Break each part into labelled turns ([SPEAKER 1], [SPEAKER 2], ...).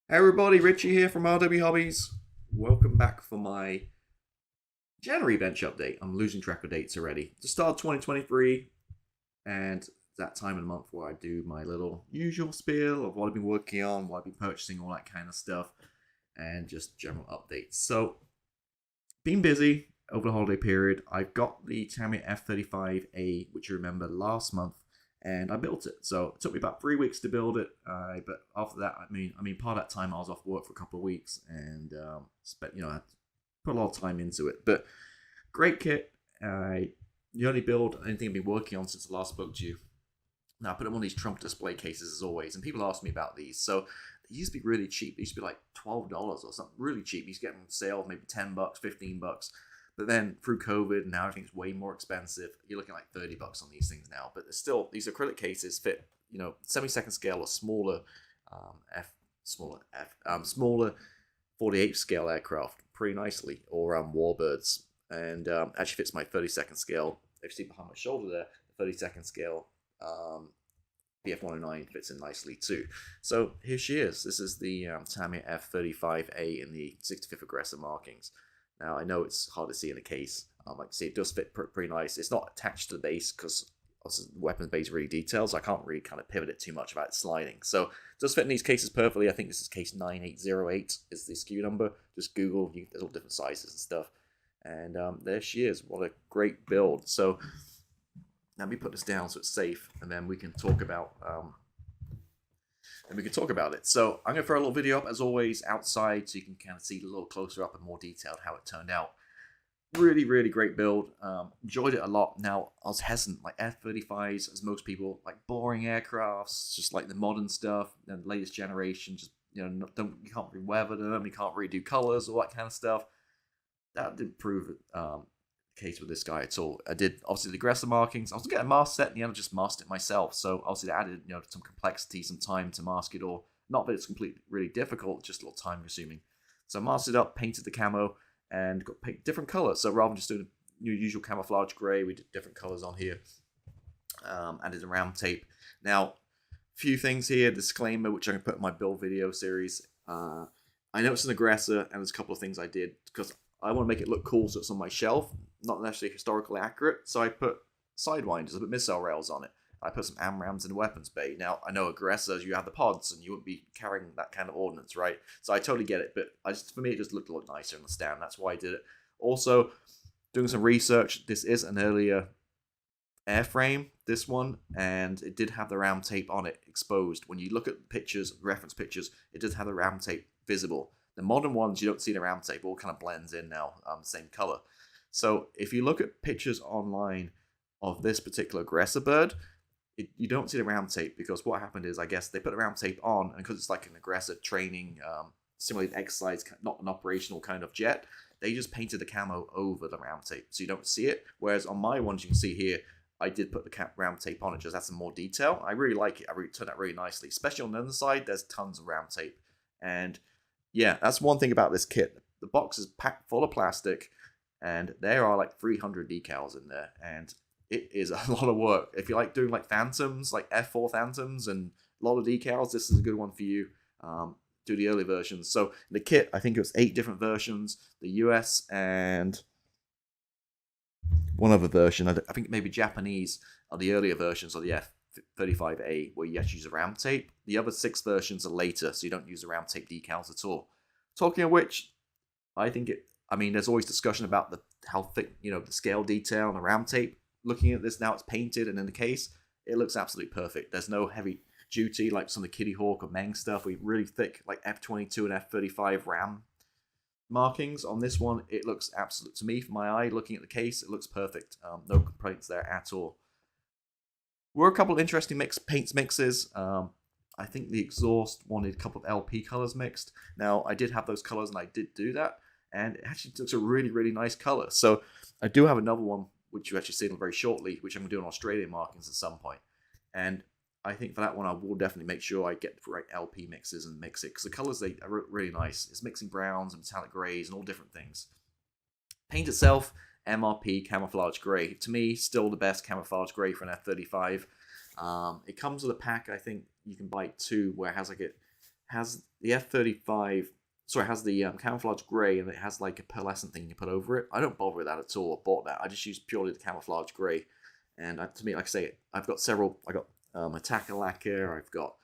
[SPEAKER 1] Hey everybody, Richie here from RW Hobbies. Welcome back for my January bench update. I'm losing track of dates already. The start of 2023, and that time of the month where I do my little usual spiel of what I've been working on, what I've been purchasing, all that kind of stuff, and just general updates. So, been busy over the holiday period. I've got the Tamiya F-35A, which you remember last month, and I built it. So it took me about 3 weeks to build it. But after that, part of that time I was off work for a couple of weeks and I had to put a lot of time into it. But great kit. The only build anything I've been working on since I last spoke to you. Now I put them on these Trump display cases as always, and people ask me about these. So they used to be really cheap. They used to be like $12 or something, really cheap. You used to get them on sale, maybe $10, $15. But then through COVID, now everything's way more expensive. You're looking at like $30 on these things now. But still, these acrylic cases fit, 72nd scale or smaller, smaller 48 scale aircraft pretty nicely, or warbirds, and actually fits my 32nd scale. If you see behind my shoulder there, the 32nd scale BF-109 fits in nicely too. So here she is. This is the Tamiya F-35A in the 65th Aggressor markings. Now, I know it's hard to see in the case. Like I see, it does fit pretty nice. It's not attached to the base because the weapons base is really detailed, so I can't really kind of pivot it too much about it sliding. So it does fit in these cases perfectly. I think this is case 9808 is the SKU number. Just Google, there's all different sizes and stuff. And there she is. What a great build. So let me put this down so it's safe, and then we can talk about it. So I'm going to throw a little video up, as always, outside, so you can kind of see a little closer up and more detailed how it turned out. Really, really great build. Enjoyed it a lot. Now, I was hesitant, like F-35s, as most people, like boring aircrafts, just like the modern stuff, and the latest generation, just, you can't really weather them, you can't really do colors, all that kind of stuff. That didn't prove case with this guy at all. I did obviously the aggressor markings. I was getting a mask set in the end. I just masked it myself. So obviously that added some complexity, some time to mask it all. Not that it's completely really difficult, just a little time consuming. So I masked it up, painted the camo, and got different colors. So rather than just doing your usual camouflage gray, we did different colors on here. Added a round tape. Now, few things here. Disclaimer, which I'm gonna put in my build video series. I know it's an aggressor, and there's a couple of things I did because I want to make it look cool, so it's on my shelf, not necessarily historically accurate. So I put sidewinders, I put missile rails on it. I put some AMRAAMs in the weapons bay. Now, I know aggressors, you have the pods, and you wouldn't be carrying that kind of ordnance, right? So I totally get it, but for me, it just looked a lot nicer on the stand. That's why I did it. Also, doing some research, this is an earlier airframe, this one, and it did have the round tape on it exposed. When you look at pictures, reference pictures, it does have the round tape visible. The modern ones, you don't see the round tape. All kind of blends in now, same color. So if you look at pictures online of this particular aggressor bird, you don't see the round tape, because what happened is, I guess, they put the round tape on, and because it's like an aggressor training, simulated exercise, not an operational kind of jet, they just painted the camo over the round tape, so you don't see it. Whereas on my ones, you can see here, I did put the round tape on it, just add some more detail. I really like it. It turned out really nicely, especially on the other side. There's tons of round tape, and yeah, that's one thing about this kit. The box is packed full of plastic, and there are like 300 decals in there, and it is a lot of work. If you like doing like Phantoms, like F4 Phantoms, and a lot of decals, this is a good one for you. Do the early versions. So in the kit, I think it was 8 different versions. The US and one other version, I think maybe Japanese, are the earlier versions of the F-35A, where you actually use a round tape. The other 6 versions are later, so you don't use the round tape decals at all. Talking of which, I think there's always discussion about how thick, the scale detail and the round tape. Looking at this now, it's painted, and in the case, it looks absolutely perfect. There's no heavy duty like some of the Kitty Hawk or Meng stuff. We really thick like F-22 and F-35 RAM markings. On this one, it looks absolute to me, for my eye, looking at the case, it looks perfect. No complaints there at all. Were a couple of interesting paints mixes. I think the exhaust wanted a couple of LP colors mixed. Now, I did have those colors, and I did do that, and it actually looks a really, really nice color. So I do have another one, which you actually see very shortly, which I'm going to do on Australian markings at some point. And I think for that one, I will definitely make sure I get the right LP mixes and mix it, because the colors, they are really nice. It's mixing browns and metallic grays and all different things. Paint itself, MRP camouflage gray. To me, still the best camouflage gray for an F-35. It comes with a pack. I think you can buy 2, where it has like has the F-35. Sorry, it has the camouflage grey, and it has like a pearlescent thing you put over it. I don't bother with that at all. I bought that. I just use purely the camouflage grey. And to me, like I say, I've got several. I got attacker lacquer. I've got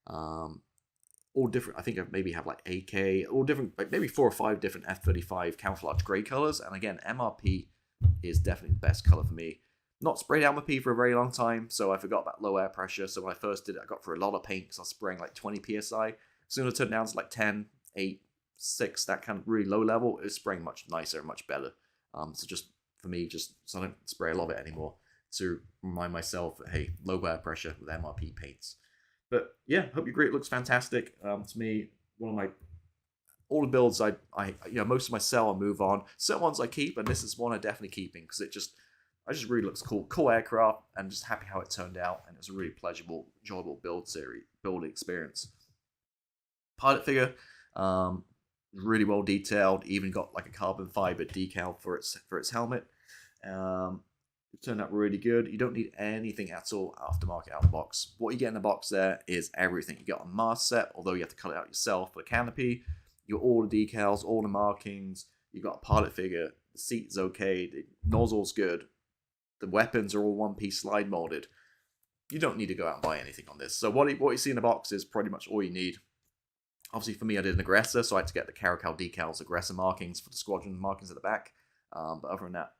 [SPEAKER 1] all different. I think I maybe have like AK, all different, like maybe 4 or 5 different F-35 camouflage grey colors. And again, MRP is definitely the best color for me. Not sprayed MRP for a very long time, so I forgot about low air pressure. So when I first did it, I got through a lot of paint because I was spraying like 20 psi. Soon as I turned down to like 10, 8, 6, that kind of really low level, it's spraying much nicer and much better. So just for me, just so I don't spray a lot of it anymore, to remind myself that, hey, low air pressure with MRP paints. But yeah, hope your grid looks fantastic. To me, one of my all the builds I most of my sell I move on. Certain ones I keep, and this is one I'm definitely keeping because it just really looks cool. Cool aircraft, and just happy how it turned out, and it's a really pleasurable, enjoyable build experience. Pilot figure, really well detailed. Even got like a carbon fiber decal for its helmet. It turned out really good. You don't need anything at all aftermarket out of the box. What you get in the box there is everything. You got a mast set, although you have to cut it out yourself for the canopy. You got all the decals, all the markings. You got a pilot figure. The seat's okay. The nozzle's good. The weapons are all one-piece slide molded. You don't need to go out and buy anything on this. So what you see in the box is pretty much all you need. Obviously, for me, I did an aggressor, so I had to get the Caracal decals, aggressor markings for the squadron markings at the back. But other than that,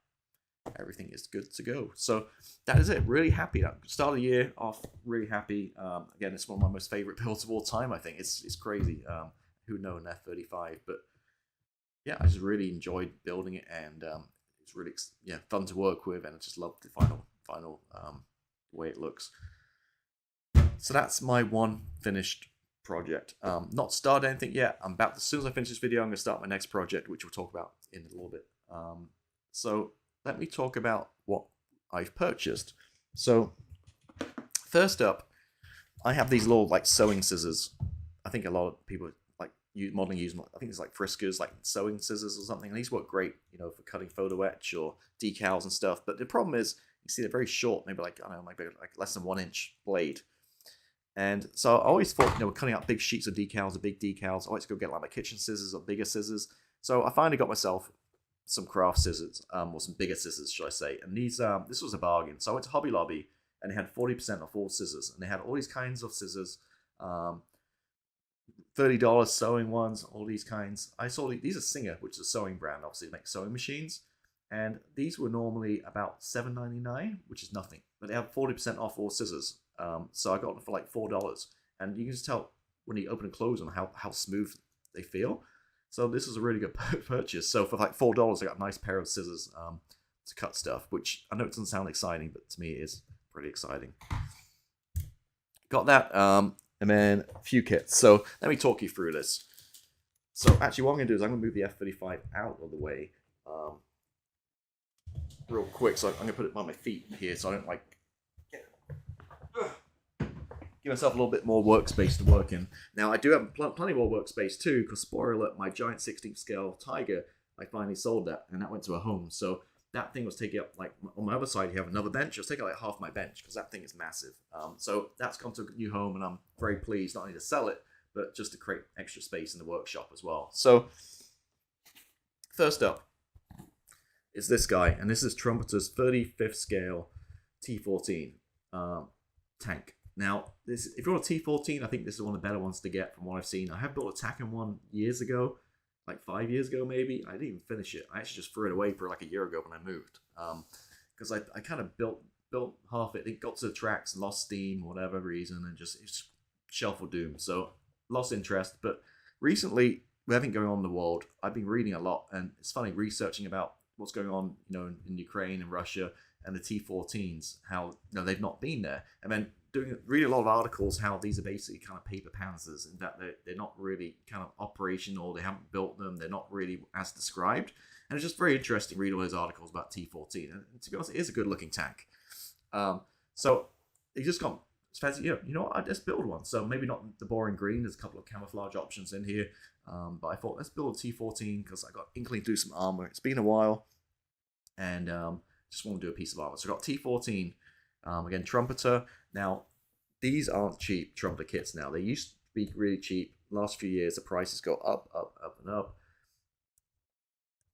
[SPEAKER 1] everything is good to go. So that is it. Really happy. Start the year off really happy. Again, it's one of my most favorite builds of all time. I think it's crazy. Who knows an F-35, but yeah, I just really enjoyed building it, and it's really fun to work with, and I just love the final way it looks. So that's my one finished project. Not started anything yet. As soon as I finish this video, I'm going to start my next project, which we'll talk about in a little bit. So let me talk about what I've purchased. So first up, I have these little like sewing scissors. I think a lot of people modeling use them. I think it's like Friskers, like sewing scissors or something. And these work great, for cutting photo etch or decals and stuff. But the problem is, you see they're very short, maybe like, I don't know, maybe like less than 1 inch blade. And so I always thought, cutting out big sheets of decals or big decals, I always go get like my kitchen scissors or bigger scissors. So I finally got myself some craft scissors, or some bigger scissors, should I say. And these, this was a bargain. So I went to Hobby Lobby, and they had 40% off all scissors. And they had all these kinds of scissors, $30 sewing ones, all these kinds. I saw these are Singer, which is a sewing brand, obviously, they make sewing machines. And these were normally about $7.99, which is nothing. But they have 40% off all scissors. So I got them for like $4. And you can just tell when you open and close them how smooth they feel. So this is a really good purchase. So for like $4, I got a nice pair of scissors to cut stuff, which I know it doesn't sound exciting, but to me it is pretty exciting. Got that, and then a few kits. So let me talk you through this. So actually what I'm going to do is I'm going to move the F-35 out of the way real quick. So I'm going to put it by my feet here so I don't give myself a little bit more workspace to work in. Now, I do have plenty more workspace too, because spoiler alert, my giant 16th scale Tiger, I finally sold that, and that went to a home. So that thing was taking up, like, on my other side, you have another bench. It was taking up like half my bench, because that thing is massive. So that's come to a new home, and I'm very pleased, not only to sell it, but just to create extra space in the workshop as well. So, first up is this guy, and this is Trumpeter's 35th scale T14 tank. Now, if you're on a T14, I think this is one of the better ones to get from what I've seen. I have built a Taken one years ago, like 5 years ago maybe. I didn't even finish it. I actually just threw it away for like a year ago when I moved. Because I kind of built half it. It got to the tracks, lost steam, whatever reason, and it's shelf of doom. So, lost interest. But recently, with everything going on in the world, I've been reading a lot. And it's funny, researching about what's going on, in Ukraine and Russia and the T14s, how, they've not been there. And then reading a lot of articles how these are basically kind of paper panzers, and that they're not really kind of operational, they haven't built them, they're not really as described. And it's just very interesting reading all those articles about T14. And to be honest, it is a good looking tank. So you just got fancy, you know what, I'd just build one. So maybe not the boring green, there's a couple of camouflage options in here. But I thought, let's build a T14 because I got inkling to do some armor. It's been a while, and just want to do a piece of armor. So I got T14, again, Trumpeter. Now, these aren't cheap trumpeter kits now. They used to be really cheap, last few years, the prices go up, up, up, and up.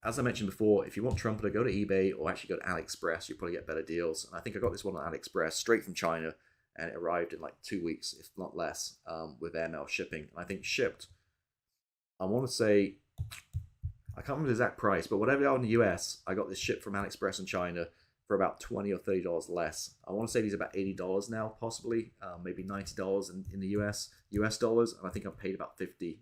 [SPEAKER 1] As I mentioned before, if you want trumpeter, go to eBay or actually go to AliExpress. You'll probably get better deals. And I think I got this one on AliExpress straight from China, and it arrived in like 2 weeks, if not less, with airmail shipping. And I think shipped, I want to say, I can't remember the exact price, but whatever they are in the US, I got this shipped from AliExpress in China for about $20 or $30 less. I want to say these are about $80 now, possibly, maybe $90 in the US dollars, and I think I've paid about 50.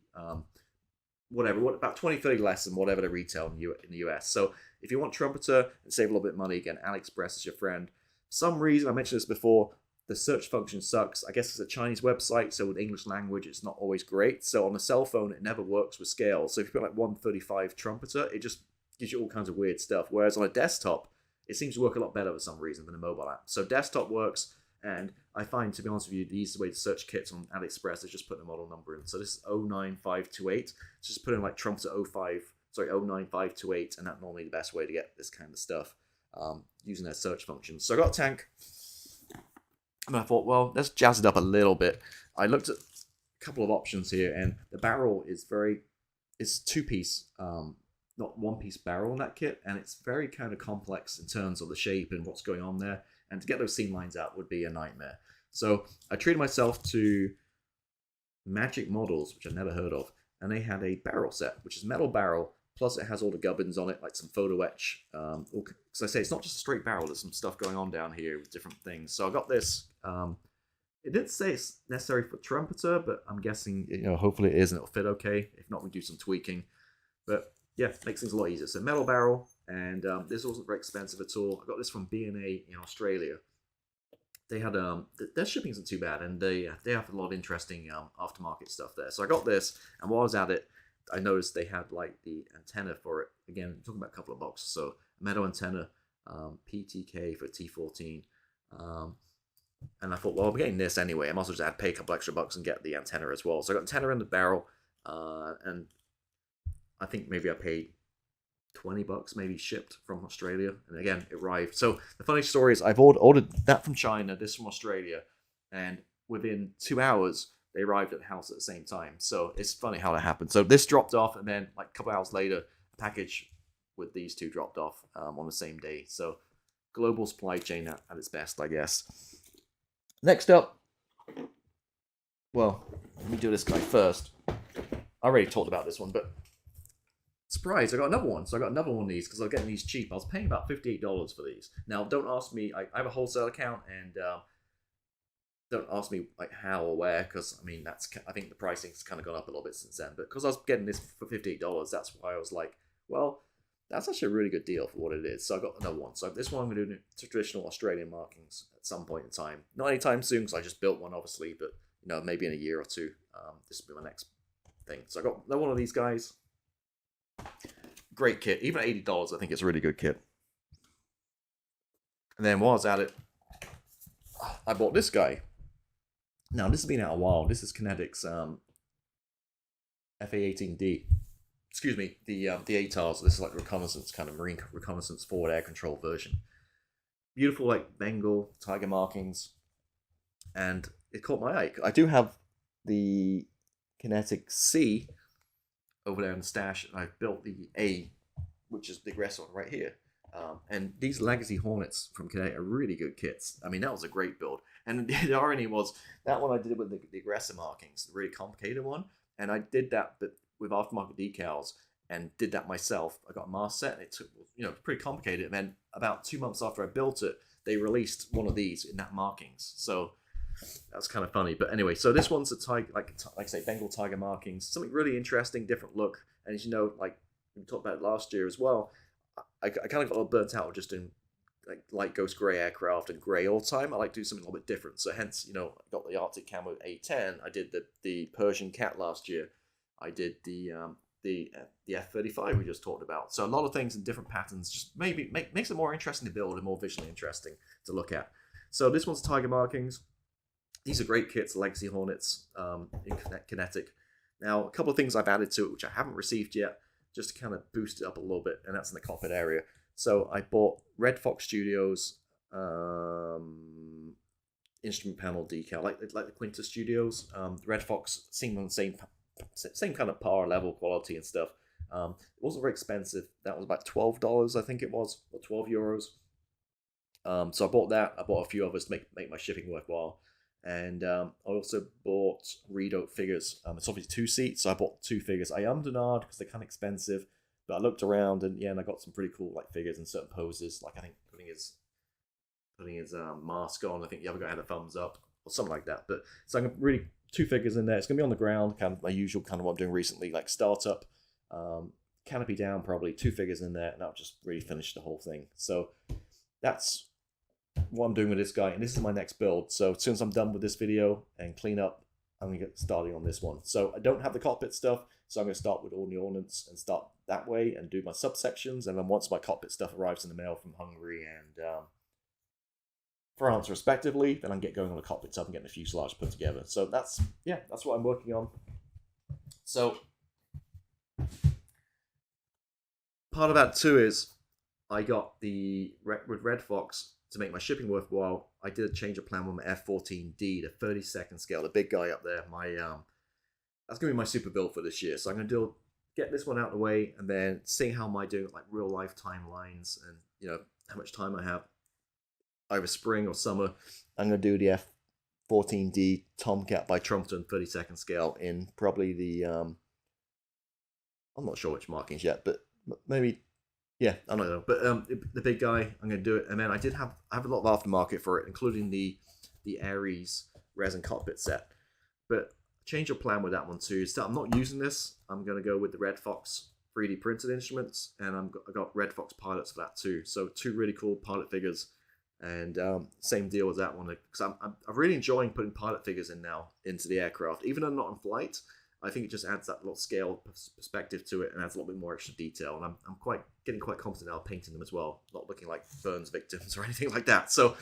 [SPEAKER 1] Whatever, about 20, 30 less than whatever they retail in the US. So if you want trumpeter and save a little bit of money, again, AliExpress is your friend. For some reason, I mentioned this before, the search function sucks. I guess it's a Chinese website, so with English language, it's not always great. So on a cell phone, it never works with scale. So if you've got like 135 trumpeter, it just gives you all kinds of weird stuff. Whereas on a desktop, it seems to work a lot better for some reason than a mobile app. So desktop works, and I find, to be honest with you, the easiest way to search kits on AliExpress is just put the model number in. So this is 09528. So just put in like trumpeter 09528, and that's normally the best way to get this kind of stuff using their search function. So I got a tank, and I thought, well, let's jazz it up a little bit. I looked at a couple of options here, and the barrel is it's two-piece, not one-piece barrel in that kit, and it's very kind of complex in terms of the shape and what's going on there. And to get those seam lines out would be a nightmare. So I treated myself to Magic Models, which I've never heard of, and they had a barrel set, which is metal barrel, plus it has all the gubbins on it, like some photo etch. So I say it's not just a straight barrel, there's some stuff going on down here with different things. So I got this. It didn't say it's necessary for trumpeter, but I'm guessing, hopefully it is and it'll fit okay. If not, we do some tweaking. But yeah, makes things a lot easier. So metal barrel, and this wasn't very expensive at all. I got this from B&A in Australia. They had their shipping isn't too bad, and they have a lot of interesting aftermarket stuff there. So I got this, and while I was at it, I noticed they had like the antenna for it. Again, I'm talking about a couple of boxes. So metal antenna, PTK for T14. And I thought, well, I'm getting this anyway. I might as well just pay a couple extra bucks and get the antenna as well. So I got antenna in the barrel, and I think maybe I paid $20 maybe shipped from Australia, and again it arrived. So the funny story is I've ordered that from China, this from Australia, and within 2 hours they arrived at the house at the same time. So it's funny how that happened. So this dropped off, and then like a couple hours later, a package with these two dropped off on the same day. So global supply chain at its best, I guess. Next up, well, let me do this guy first. I already talked about this one, but surprise, I got another one. So I got another one of these because I was getting these cheap. I was paying about $58 for these. Now, don't ask me. I have a wholesale account, and don't ask me like how or where, because I think the pricing's kind of gone up a little bit since then. But because I was getting this for $58, that's why I was like, well, that's actually a really good deal for what it is. So I got another one. So this one I'm going to do traditional Australian markings at some point in time. Not anytime soon, because I just built one, obviously, but maybe in a year or two. This will be my next thing. So I got another one of these guys. Great kit. Even at $80, I think it's a really good kit. And then while I was at it, I bought this guy. Now, this has been out a while. This is Kinetic's FA-18D. Excuse me, the ATAR. So this is like reconnaissance, kind of marine reconnaissance forward air control version. Beautiful, like Bengal tiger markings, and it caught my eye. I do have the Kinetic C over there in the stash, and I've built the A, which is the aggressor one right here. And these Legacy Hornets from Kinetic are really good kits. That was a great build. And the irony was, that one I did with the aggressor markings, the really complicated one, and I did that but with aftermarket decals, and did that myself. I got a mask set, and it took, pretty complicated. And then about 2 months after I built it, they released one of these in that markings. So that's kind of funny. But anyway, so this one's a tiger, like I say, Bengal tiger markings. Something really interesting, different look. And as you know, like we talked about last year as well, I kind of got a little burnt out just in like light ghost grey aircraft and grey all the time. I like to do something a little bit different. So hence, I got the Arctic Camo A10. I did the Persian Cat last year. I did the F-35 we just talked about. So a lot of things in different patterns just maybe makes it more interesting to build and more visually interesting to look at. So this one's tiger markings. These are great kits, Legacy Hornets in Kinetic. Now, a couple of things I've added to it, which I haven't received yet, just to kind of boost it up a little bit, and that's in the cockpit area. So I bought Red Fox Studios instrument panel decal, like the Quintus Studios. Red Fox seemed on the same same kind of par level quality and stuff. It wasn't very expensive. That was about $12, I think it was, or €12. So I bought that. I bought a few others to make my shipping worthwhile. And I also bought Redo figures. It's obviously 2 seats, so I bought 2 figures. I denied because they're kind of expensive, but I looked around and yeah, and I got some pretty cool like figures in certain poses. Like I think putting his mask on. I think the other guy had a thumbs up or something like that. But so I'm gonna really 2 figures in there. It's gonna be on the ground, kind of my usual kind of what I'm doing recently, like startup, canopy down, probably 2 figures in there, and I'll just really finish the whole thing. So that's what I'm doing with this guy, and this is my next build. So as soon as I'm done with this video and clean up, I'm gonna get started on this one. So I don't have the cockpit stuff, so I'm gonna start with all the ornaments and start that way and do my subsections. And then once my cockpit stuff arrives in the mail from Hungary and France respectively, then I can get going on the cockpit stuff and getting the fuselage put together. So that's what I'm working on. So part of that too is I got with Red Fox, to make my shipping worthwhile, I did a change of plan with my F-14D, the 32nd scale, the big guy up there. That's gonna be my super build for this year. So I'm gonna get this one out of the way, and then seeing how am I doing like real life timelines, and how much time I have, either spring or summer. I'm gonna do the F-14D Tomcat by Trumpeter 32nd scale in probably the I'm not sure which markings yet, but maybe. Yeah, I don't know, but the big guy, I'm gonna do it, and then I have a lot of aftermarket for it, including the Ares resin cockpit set. But change of plan with that one too. So I'm not using this. I'm gonna go with the Red Fox 3D printed instruments, and I got Red Fox pilots for that too. So 2 really cool pilot figures, and same deal as that one. Because I'm really enjoying putting pilot figures in now into the aircraft, even though not in flight. I think it just adds that little scale perspective to it and adds a little bit more extra detail. And I'm getting quite confident now painting them as well, not looking like Burns victims or anything like that. So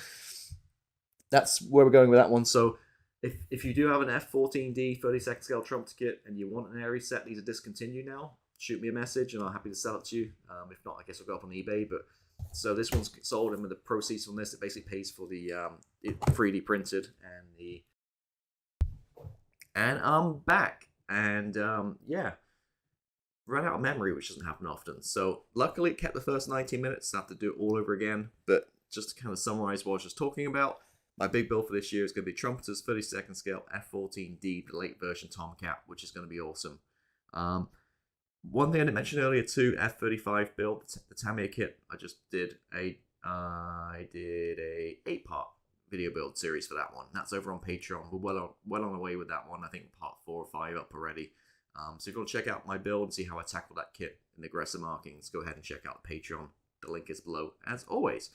[SPEAKER 1] that's where we're going with that one. So if you do have an F-14D 32nd scale Trumpeter kit and you want an Ares set, these are discontinued now, shoot me a message and I'm happy to sell it to you. If not, I guess I'll go up on eBay. But so this one's sold, and with the proceeds from this, it basically pays for the 3D printed and I'm back. And yeah, ran out of memory, which doesn't happen often. So luckily it kept the first 19 minutes. I have to do it all over again. But just to kind of summarize what I was just talking about, my big build for this year is going to be Trumpeter's 32nd scale F-14D, the late version Tomcat, which is going to be awesome. One thing I didn't mention earlier too, F-35 build, the Tamiya kit. I just did a 8-part video build series for that one. That's over on Patreon. We're well on the way with that one. I think part 4 or 5 up already. So if you want to check out my build and see how I tackle that kit in aggressor markings, go ahead and check out Patreon. The link is below, as always.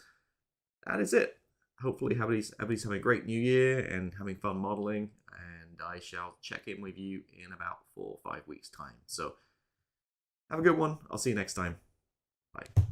[SPEAKER 1] That is it. Hopefully everybody's having a great new year and having fun modeling, and I shall check in with you in about 4 or 5 weeks time. So have a good one. I'll see you next time. Bye.